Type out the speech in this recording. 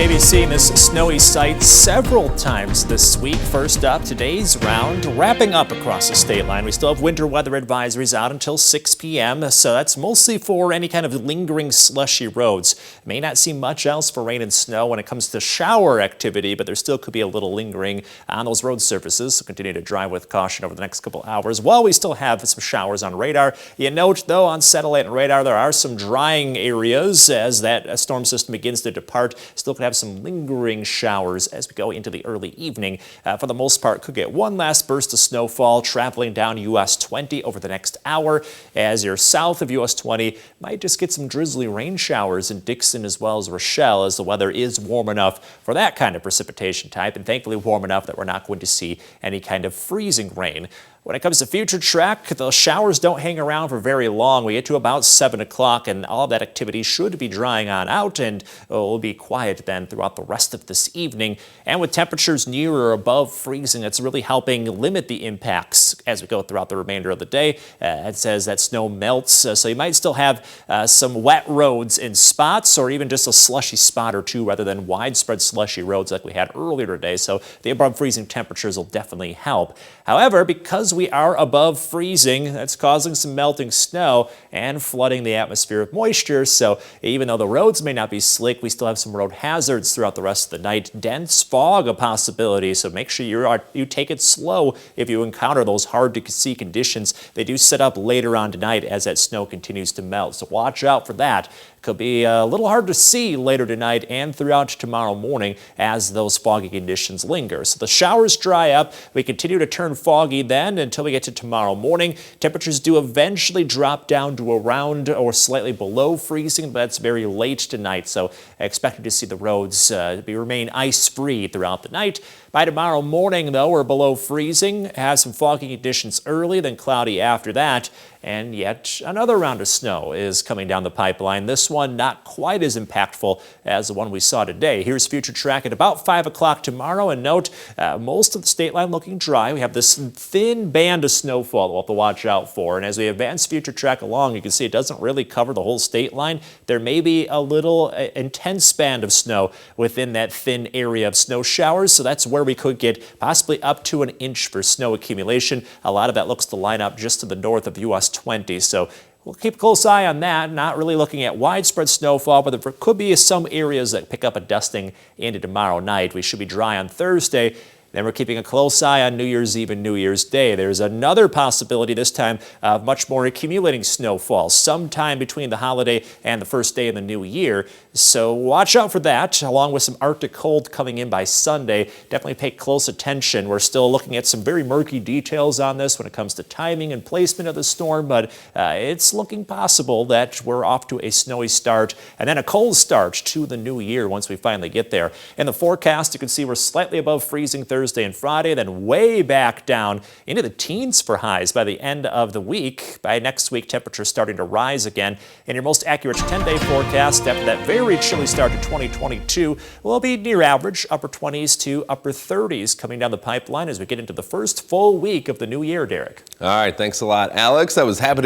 may be seeing this snowy sight several times this week. First up, today's round wrapping up across the state line. We still have winter weather advisories out until 6 p.m., so that's mostly for any kind of lingering slushy roads. May not see much else for rain and snow when it comes to shower activity, but there still could be a little lingering on those road surfaces, so continue to drive with caution over the next couple hours while we still have some showers on radar. You note, though, on satellite and radar, there are some drying areas as that storm system begins to depart. Still could have some lingering showers as we go into the early evening. For the most part, could get one last burst of snowfall traveling down US 20 over the next hour. As you're south of US 20, might just get some drizzly rain showers in Dixon as well as Rochelle, as the weather is warm enough for that kind of precipitation type, and thankfully warm enough that we're not going to see any kind of freezing rain. When it comes to future track, the showers don't hang around for very long. We get to about 7 o'clock and all of that activity should be drying on out, and it will be quiet then throughout the rest of this evening. And with temperatures near or above freezing, it's really helping limit the impacts as we go throughout the remainder of the day. It says that snow melts, so you might still have some wet roads in spots or even just a slushy spot or two rather than widespread slushy roads like we had earlier today. So the above freezing temperatures will definitely help. However, because we are above freezing, that's causing some melting snow and flooding the atmosphere with moisture. So even though the roads may not be slick, we still have some road hazards throughout the rest of the night. Dense fog a possibility, so make sure you take it slow if you encounter those hard to see conditions. They do set up later on tonight as that snow continues to melt, so watch out for that. Could be a little hard to see later tonight and throughout tomorrow morning as those foggy conditions linger. So the showers dry up. We continue to turn foggy then until we get to tomorrow morning. Temperatures do eventually drop down to around or slightly below freezing, but that's very late tonight. So expected to see the roads remain ice-free throughout the night. By tomorrow morning, though, we're below freezing, have some foggy conditions early, then cloudy after that, and yet another round of snow is coming down the pipeline. This one not quite as impactful as the one we saw today. Here's future track at about 5 o'clock tomorrow, and note most of the state line looking dry. We have this thin band of snowfall that we'll have to watch out for, and as we advance future track along, you can see it doesn't really cover the whole state line. There may be a little intense band of snow within that thin area of snow showers, so that's where we could get possibly up to an inch for snow accumulation. A lot of that looks to line up just to the north of US 20, so we'll keep a close eye on that. Not really looking at widespread snowfall, but there could be some areas that pick up a dusting into tomorrow night. We should be dry on Thursday. Then we're keeping a close eye on New Year's Eve and New Year's Day. There's another possibility this time of much more accumulating snowfall sometime between the holiday and the first day of the new year. So watch out for that, along with some Arctic cold coming in by Sunday. Definitely pay close attention. We're still looking at some very murky details on this when it comes to timing and placement of the storm, but it's looking possible that we're off to a snowy start and then a cold start to the new year once we finally get there. In the forecast, you can see we're slightly above freezing Thursday and Friday, then way back down into the teens for highs by the end of the week. By next week, temperatures starting to rise again. And your most accurate 10-day forecast after that very chilly start to 2022 will be near average, upper 20s to upper 30s coming down the pipeline as we get into the first full week of the new year, Derek. All right, thanks a lot, Alex. I was happy to